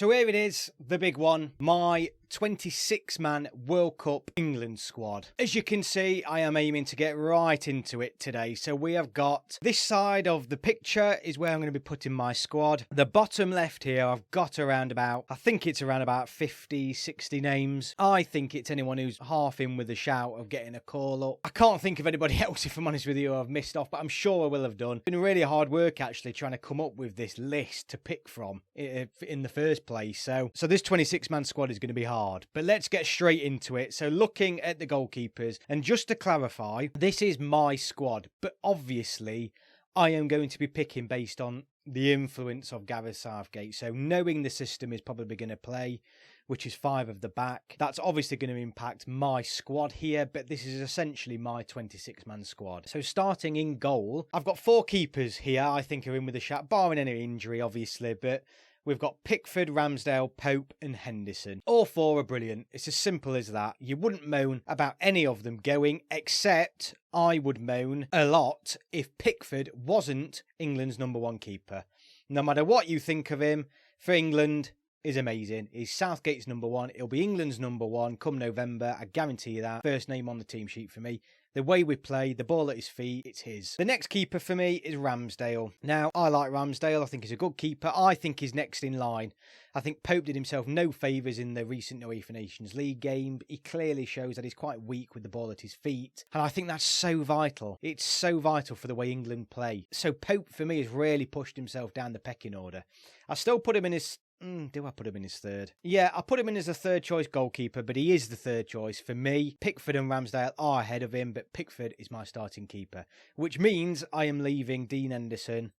So here it is, the big one, my 26-man World Cup England squad. As you can see, I am aiming to get right into it today. So we have got this side of the picture is where I'm going to be putting my squad. The bottom left here, I've got around about, I think it's around about 50, 60 names. I think it's anyone who's half in with a shout of getting a call up. I can't think of anybody else, if I'm honest with you, I've missed off, but I'm sure I will have done. It's been really hard work actually trying to come up with this list to pick from in the first place. So this 26-man squad is going to be hard. But let's get straight into it. So looking at the goalkeepers, and just to clarify, this is my squad, but obviously I am going to be picking based on the influence of Gareth Southgate. So knowing the system is probably going to play, which is 5 of the back, that's obviously going to impact my squad here, but this is essentially my 26-man squad. So starting in goal, I've got 4 keepers here I think are in with a shot, barring any injury obviously, but we've got Pickford, Ramsdale, Pope and Henderson. All 4 are brilliant. It's as simple as that. You wouldn't moan about any of them going, except I would moan a lot if Pickford wasn't England's #1 keeper. No matter what you think of him, for England is amazing. He's Southgate's #1. He'll be England's #1 come November. I guarantee you that. First name on the team sheet for me. The way we play, the ball at his feet, it's his. The next keeper for me is Ramsdale. Now, I like Ramsdale. I think he's a good keeper. I think he's next in line. I think Pope did himself no favours in the recent UEFA Nations League game. He clearly shows that he's quite weak with the ball at his feet. And I think that's so vital. It's so vital for the way England play. So Pope, for me, has really pushed himself down the pecking order. I still put him in his... do I put him in his third? Yeah, I put him in as a third choice goalkeeper, but he is the third choice for me. Pickford and Ramsdale are ahead of him, but Pickford is my starting keeper, which means I am leaving Dean Henderson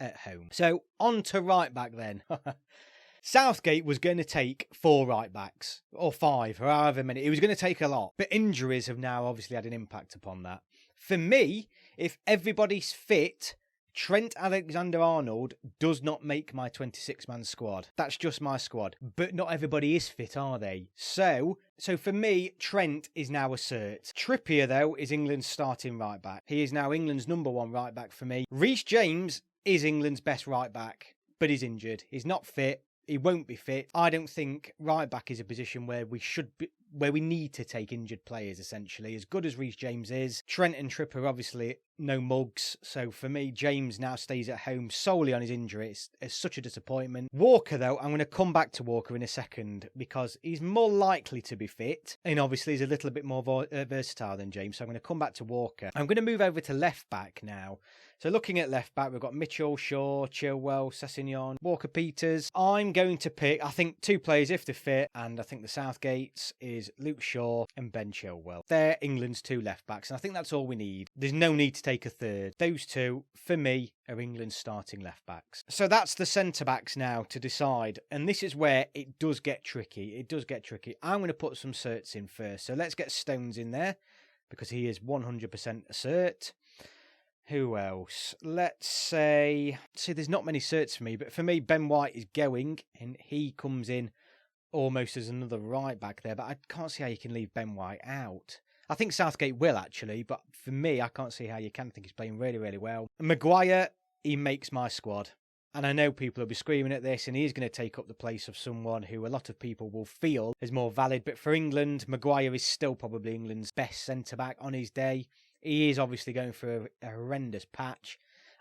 at home. So on to right back then. Southgate was going to take 4 right backs, or 5, or however many. He was going to take a lot, but injuries have now obviously had an impact upon that. For me, if everybody's fit, Trent Alexander-Arnold does not make my 26-man squad. That's just my squad. But not everybody is fit, are they? So for me, Trent is now a cert. Trippier, though, is England's starting right back. He is now England's #1 right back for me. Reece James is England's best right back, but he's injured. He's not fit. He won't be fit. I don't think right back is a position where we need to take injured players, essentially. As good as Reece James is, Trent and Trippier obviously no mugs. So for me, James now stays at home solely on his injury. It's such a disappointment. Walker, though, I'm going to come back to Walker in a second because he's more likely to be fit. And obviously he's a little bit more versatile than James. So I'm going to come back to Walker. I'm going to move over to left back now. So looking at left back, we've got Mitchell, Shaw, Chilwell, Sessegnon, Walker-Peters. I'm going to pick, I think, 2 players if they're fit, and I think the Southgates is Luke Shaw and Ben Chilwell. They're England's 2 left backs, and I think that's all we need. There's no need to take a third. Those 2, for me, are England's starting left backs. So that's the centre backs now to decide, and this is where it does get tricky. It does get tricky. I'm going to put some certs in first. So let's get Stones in there because he is 100% a cert. Who else? Let's say... See, there's not many certs for me, but for me, Ben White is going, and he comes in almost as another right back there, but I can't see how you can leave Ben White out. I think Southgate will, actually, but for me, I can't see how you can. I think he's playing really, really well. Maguire, he makes my squad. And I know people will be screaming at this, and he's going to take up the place of someone who a lot of people will feel is more valid. But for England, Maguire is still probably England's best centre-back on his day. He is obviously going through a horrendous patch.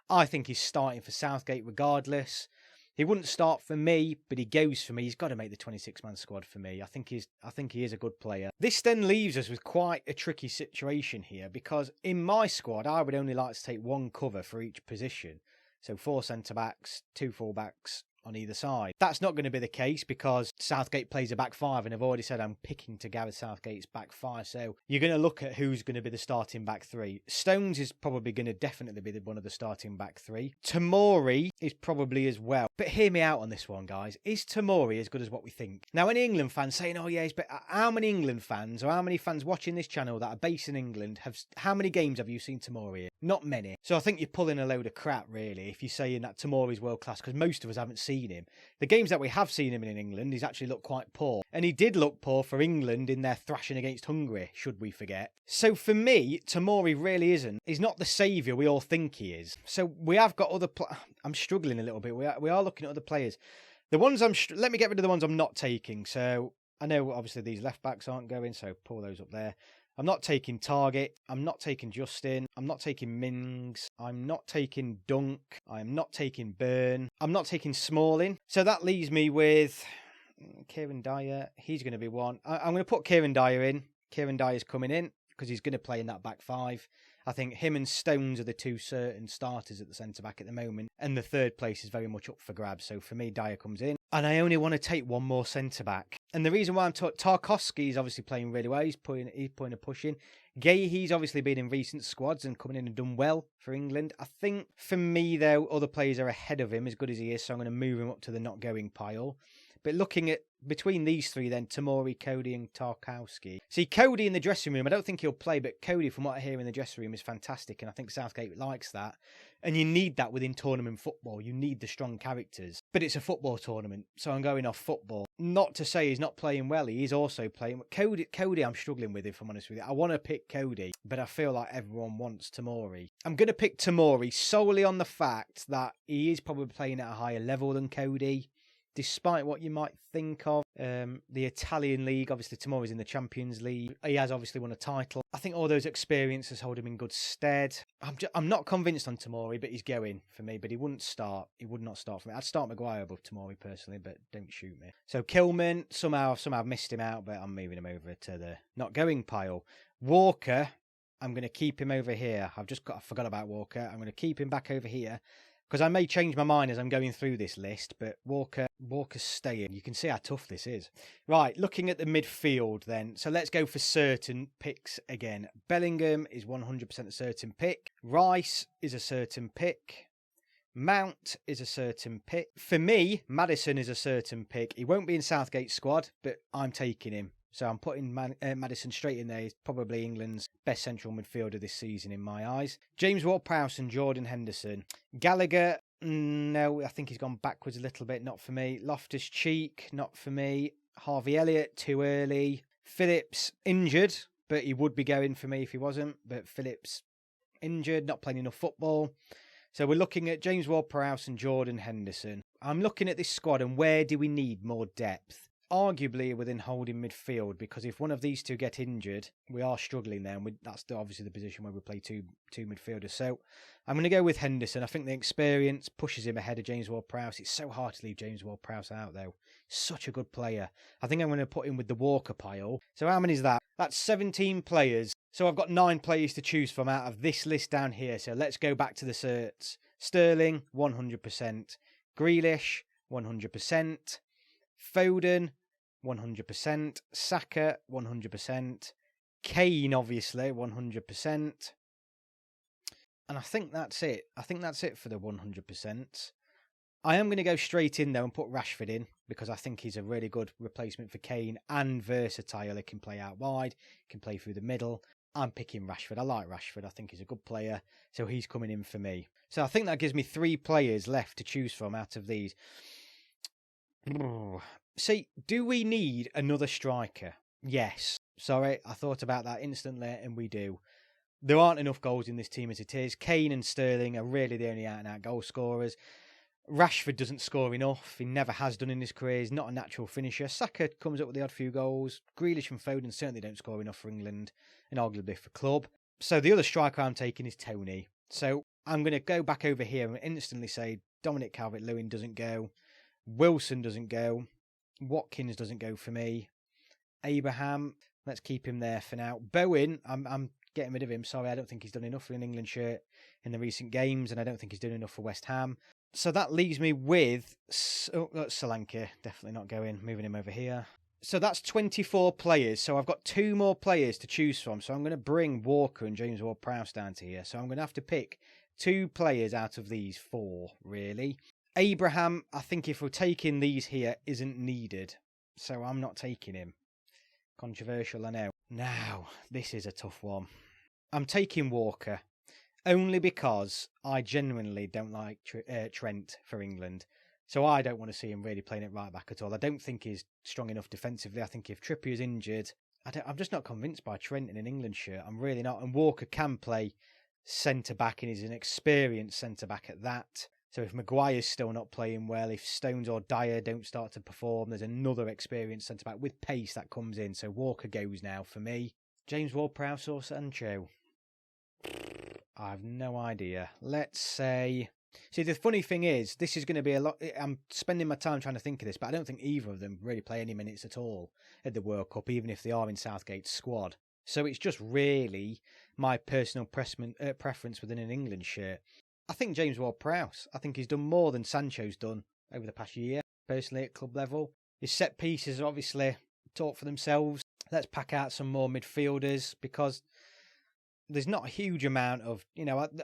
I think he's starting for Southgate regardless. He wouldn't start for me, but he goes for me. He's got to make the 26-man squad for me. I think he is a good player. This then leaves us with quite a tricky situation here because in my squad, I would only like to take 1 cover for each position. So 4 centre-backs, 2 full-backs on either side. That's not going to be the case because Southgate plays a back 5, and I've already said I'm picking to Gareth Southgate's back 5. So you're going to look at who's going to be the starting back 3. Stones is probably going to definitely be one of the starting back 3. Tomori is probably as well. But hear me out on this one, guys. Is Tomori as good as what we think? Now, any England fans saying, oh yeah, he's better. How many England fans or how many fans watching this channel that are based in England how many games have you seen Tomori in? Not many. So I think you're pulling a load of crap, really, if you're saying that Tomori's world class, because most of us haven't seen him. The games that we have seen him in England, he's actually looked quite poor. And he did look poor for England in their thrashing against Hungary, should we forget. So for me, Tomori really isn't. He's not the saviour we all think he is. So we have got other... I'm struggling a little bit. We are looking at other players. The ones let me get rid of the ones I'm not taking. So I know obviously these left backs aren't going, so pull those up there. I'm not taking Target. I'm not taking Justin. I'm not taking Mings. I'm not taking Dunk. I'm not taking Burn. I'm not taking Smalling. So that leaves me with Kieran Dyer. He's going to be one. I'm going to put Kieran Dyer in. Kieran Dyer's coming in because he's going to play in that back five. I think him and Stones are the two certain starters at the centre-back at the moment. And the third place is very much up for grabs. So for me, Dyer comes in. And I only want to take one more centre-back. And the reason why I'm Tarkowski is obviously playing really well. He's putting a push in. Gay, he's obviously been in recent squads and coming in and done well for England. I think for me, though, other players are ahead of him, as good as he is. So I'm going to move him up to the not going pile. But looking at between these three then, Tomori, Cody and Tarkowski. See, Cody in the dressing room, I don't think he'll play, but Cody, from what I hear in the dressing room, is fantastic. And I think Southgate likes that. And you need that within tournament football. You need the strong characters. But it's a football tournament, so I'm going off football. Not to say he's not playing well. He is also playing. Cody, I'm struggling with, if I'm honest with you. I want to pick Cody, but I feel like everyone wants Tomori. I'm going to pick Tomori solely on the fact that he is probably playing at a higher level than Cody. Despite what you might think of, the Italian league, obviously Tomori's in the Champions League. He has obviously won a title. I think all those experiences hold him in good stead. I'm not convinced on Tomori, but he's going for me. But he wouldn't start. He would not start for me. I'd start Maguire above Tomori personally, but don't shoot me. So Kilman, somehow I've missed him out, but I'm moving him over to the not going pile. Walker, I'm going to keep him over here. I forgot about Walker. I'm going to keep him back over here. Because I may change my mind as I'm going through this list, but Walker's staying. You can see how tough this is. Right, looking at the midfield then. So let's go for certain picks again. Bellingham is 100% a certain pick. Rice is a certain pick. Mount is a certain pick. For me, Maddison is a certain pick. He won't be in Southgate's squad, but I'm taking him. So I'm putting Maddison straight in there. He's probably England's best central midfielder this season in my eyes. James Ward-Prowse and Jordan Henderson. Gallagher, no, I think he's gone backwards a little bit. Not for me. Loftus-Cheek, not for me. Harvey Elliott, too early. Phillips, injured, but he would be going for me if he wasn't. But Phillips, injured, not playing enough football. So we're looking at James Ward-Prowse and Jordan Henderson. I'm looking at this squad and where do we need more depth? Arguably within holding midfield, because if one of these two get injured, we are struggling there, and that's obviously the position where we play two midfielders. So I'm going to go with Henderson. I think the experience pushes him ahead of James Ward-Prowse. It's so hard to leave James Ward-Prowse out, though. Such a good player. I think I'm going to put him with the Walker pile. So how many is that? That's 17 players. So I've got 9 players to choose from out of this list down here. So let's go back to the certs. Sterling, 100%. Grealish, 100%. Foden, 100%. Saka, 100%. Kane, obviously, 100%. And I think that's it. I think that's it for the 100%. I am going to go straight in, though, and put Rashford in, because I think he's a really good replacement for Kane and versatile. He can play out wide, can play through the middle. I'm picking Rashford. I like Rashford. I think he's a good player, so he's coming in for me. So I think that gives me 3 players left to choose from out of these. See, do we need another striker? Yes. Sorry, I thought about that instantly, and we do. There aren't enough goals in this team as it is. Kane and Sterling are really the only out-and-out goal scorers. Rashford doesn't score enough. He never has done in his career. He's not a natural finisher. Saka comes up with the odd few goals. Grealish and Foden certainly don't score enough for England, and arguably for club. So the other striker I'm taking is Tony. So I'm going to go back over here and instantly say Dominic Calvert-Lewin doesn't go. Wilson doesn't go. Watkins doesn't go for me. Abraham, let's keep him there for now. Bowen, I'm getting rid of him. Sorry, I don't think he's done enough for an England shirt in the recent games, and I don't think he's done enough for West Ham. So that leaves me with Solanke, definitely not going. Moving him over here. So that's 24 players. So I've got 2 more players to choose from. So I'm going to bring Walker and James Ward-Prowse down to here. So I'm going to have to pick 2 players out of these 4, really. Abraham, I think if we're taking these here, isn't needed. So I'm not taking him. Controversial, I know. Now, this is a tough one. I'm taking Walker. Only because I genuinely don't like Trent for England. So I don't want to see him really playing at right back at all. I don't think he's strong enough defensively. I think if Trippier's injured, I'm just not convinced by Trent in an England shirt. I'm really not. And Walker can play centre-back and he's an experienced centre-back at that. So if Maguire's still not playing well, if Stones or Dyer don't start to perform, there's another experienced centre-back with pace that comes in. So Walker goes now for me. James Ward-Prowse or Sancho? I have no idea. Let's say... See, the funny thing is, this is going to be a lot... I'm spending my time trying to think of this, but I don't think either of them really play any minutes at all at the World Cup, even if they are in Southgate's squad. So it's just really my personal preference within an England shirt. I think James Ward-Prowse. I think he's done more than Sancho's done over the past year, personally, at club level. His set pieces obviously talk for themselves. Let's pack out some more midfielders, because there's not a huge amount of,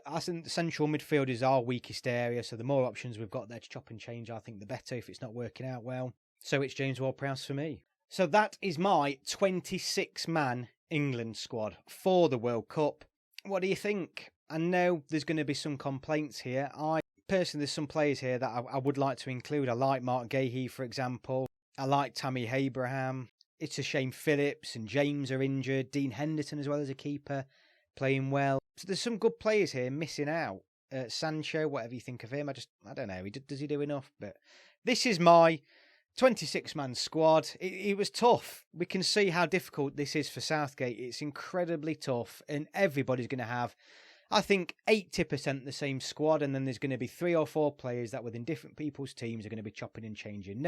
I think the central midfielders are our weakest area, so the more options we've got there to chop and change, I think the better if it's not working out well. So it's James Ward-Prowse for me. So that is my 26-man England squad for the World Cup. What do you think? I know there's going to be some complaints here. Personally, there's some players here that I would like to include. I like Mark Gahey, for example. I like Tammy Abraham. It's a shame Phillips and James are injured. Dean Henderson as well as a keeper, playing well. So there's some good players here missing out. Sancho, whatever you think of him, I don't know. Does he do enough? But this is my 26-man squad. It was tough. We can see how difficult this is for Southgate. It's incredibly tough, and everybody's going to have, I think, 80% the same squad, and then there's going to be 3 or 4 players that within different people's teams are going to be chopping and changing.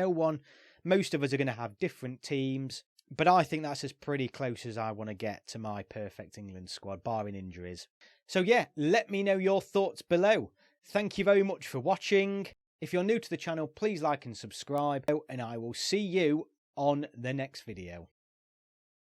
Most of us are going to have different teams, but I think that's as pretty close as I want to get to my perfect England squad, barring injuries. So yeah, let me know your thoughts below. Thank you very much for watching. If you're new to the channel, please like and subscribe, and I will see you on the next video.